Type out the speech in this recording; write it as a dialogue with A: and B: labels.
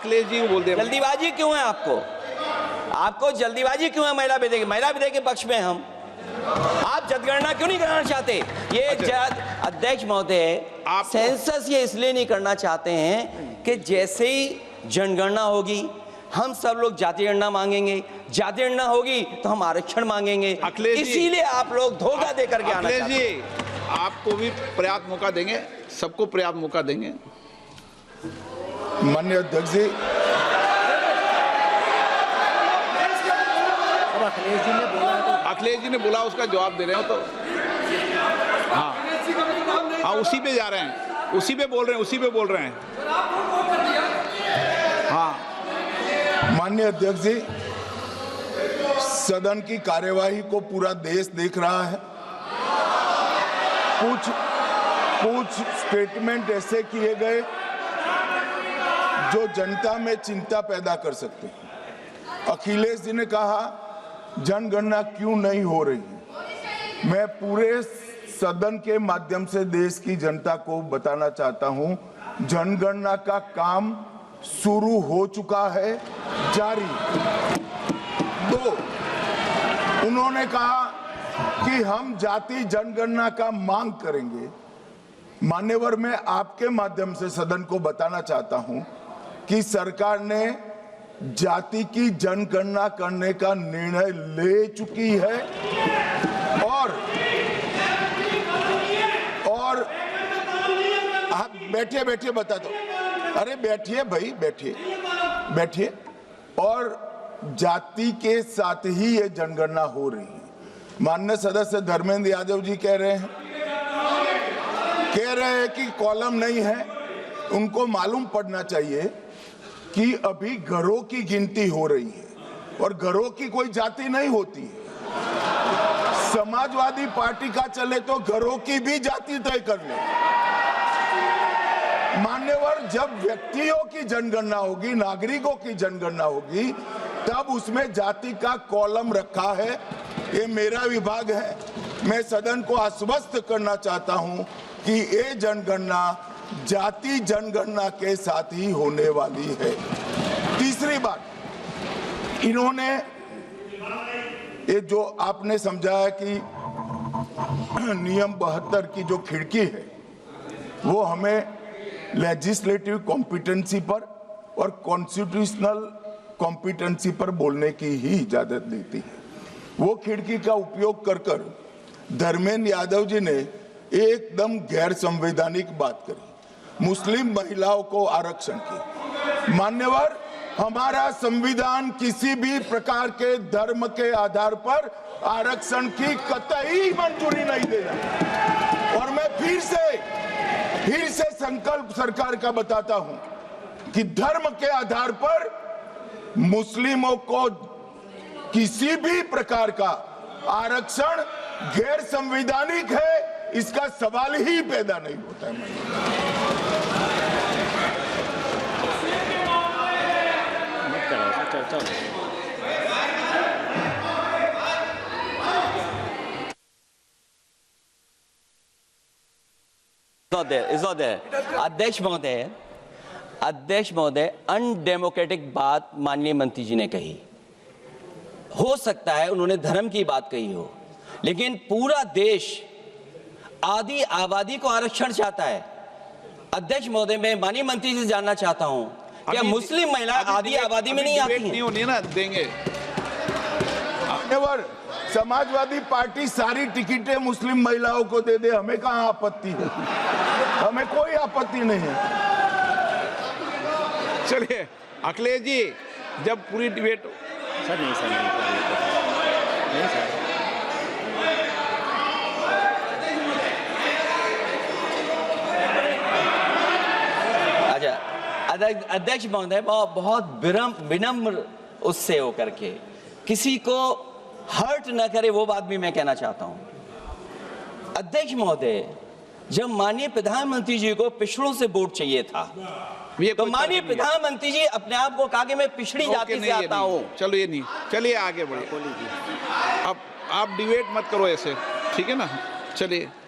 A: अखिलेश जी को बोल दे।
B: जल्दीबाजी क्यों है आपको? आपको जल्दीबाजी क्यों है महिला विधेयक के पक्ष में? हम आप जनगणना क्यों नहीं कराना चाहते? ये अध्यक्ष महोदय, सेंसस ये इसलिए नहीं करना चाहते हैं कि जैसे ही जनगणना होगी हम सब लोग जाति गणना मांगेंगे, जाति गणना होगी तो हम आरक्षण मांगेंगे, इसीलिए आप लोग धोखा दे करके आना चाहते हैं।
A: अखिलेश जी, आपको भी पर्याप्त मौका देंगे, सबको पर्याप्त मौका देंगे।
C: माननीय अध्यक्ष जी,
A: अखिलेश जी ने बोला, उसका जवाब दे रहे हो तो हाँ, उसी पे जा रहे हैं, उसी पे बोल रहे हैं। हाँ,
C: माननीय अध्यक्ष जी, सदन की कार्यवाही को पूरा देश देख रहा है। कुछ स्टेटमेंट ऐसे किए गए जो जनता में चिंता पैदा कर सकते हैं। अखिलेश जी ने कहा जनगणना क्यों नहीं हो रही है। मैं पूरे सदन के माध्यम से देश की जनता को बताना चाहता हूं, जनगणना का काम शुरू हो चुका है, जारी। 2, उन्होंने कहा कि हम जाति जनगणना का मांग करेंगे। मान्यवर, मैं आपके माध्यम से सदन को बताना चाहता हूं कि सरकार ने जाति की जनगणना करने का निर्णय ले चुकी है और आप बैठिए बता दो। अरे बैठिए भाई, बैठिए। और जाति के साथ ही ये जनगणना हो रही है। माननीय सदस्य धर्मेंद्र यादव जी कह रहे हैं कि कॉलम नहीं है। उनको मालूम पड़ना चाहिए कि अभी घरों की गिनती हो रही है और घरों की कोई जाति नहीं होती है। समाजवादी पार्टी का चले तो घरों की भी जाति तय कर ले। मान्यवर, जब व्यक्तियों की जनगणना होगी, नागरिकों की जनगणना होगी, तब उसमें जाति का कॉलम रखा है। ये मेरा विभाग है। मैं सदन को आश्वस्त करना चाहता हूं कि ये जनगणना जाति जनगणना के साथ ही होने वाली है। तीसरी बात, इन्होंने ये जो आपने समझाया कि नियम 72 की जो खिड़की है वो हमें लेजिस्लेटिव कॉम्पिटेंसी पर और कॉन्स्टिट्यूशनल कॉम्पिटेंसी पर बोलने की ही इजाजत देती है। वो खिड़की का उपयोग कर धर्मेंद्र यादव जी ने एकदम गैर संवैधानिक बात करी, मुस्लिम महिलाओं को आरक्षण की। मान्यवर, हमारा संविधान किसी भी प्रकार के धर्म के आधार पर आरक्षण की कतई मंजूरी नहीं देगा। और मैं फिर से संकल्प सरकार का बताता हूं कि धर्म के आधार पर मुस्लिमों को किसी भी प्रकार का आरक्षण गैर संवैधानिक है, इसका सवाल ही पैदा नहीं होता है।
B: अध्यक्ष महोदय, अनडेमोक्रेटिक बात माननीय मंत्री जी ने कही। हो सकता है उन्होंने धर्म की बात कही हो, लेकिन पूरा देश आदि आबादी को आरक्षण चाहता है। अध्यक्ष महोदय, मैं माननीय मंत्री से जानना चाहता हूं, क्या मुस्लिम महिला आदि आबादी में नहीं आती हैं?
A: नहीं होनी ना, देंगे।
C: समाजवादी पार्टी सारी टिकटें मुस्लिम महिलाओं को दे दे, हमें कहां आपत्ति है? हमें कोई आपत्ति नहीं है।
A: चलिए अखिलेश जी, जब पूरी डिबेट
D: नहीं सर।
B: अच्छा, अध्यक्ष महोदय, बहुत विनम्र उससे होकर के किसी को हर्ट न करे वो बात भी मैं कहना चाहता हूं। अध्यक्ष महोदय, जब माननीय प्रधानमंत्री जी को पिछड़ों से वोट चाहिए था, तो माननीय प्रधानमंत्री जी अपने आप को कहा कि मैं पिछड़ी जाति से आता हूं।
A: चलो ये नहीं, चलिए आगे बढ़िए। अब आप डिबेट मत करो ऐसे, ठीक है ना? चलिए।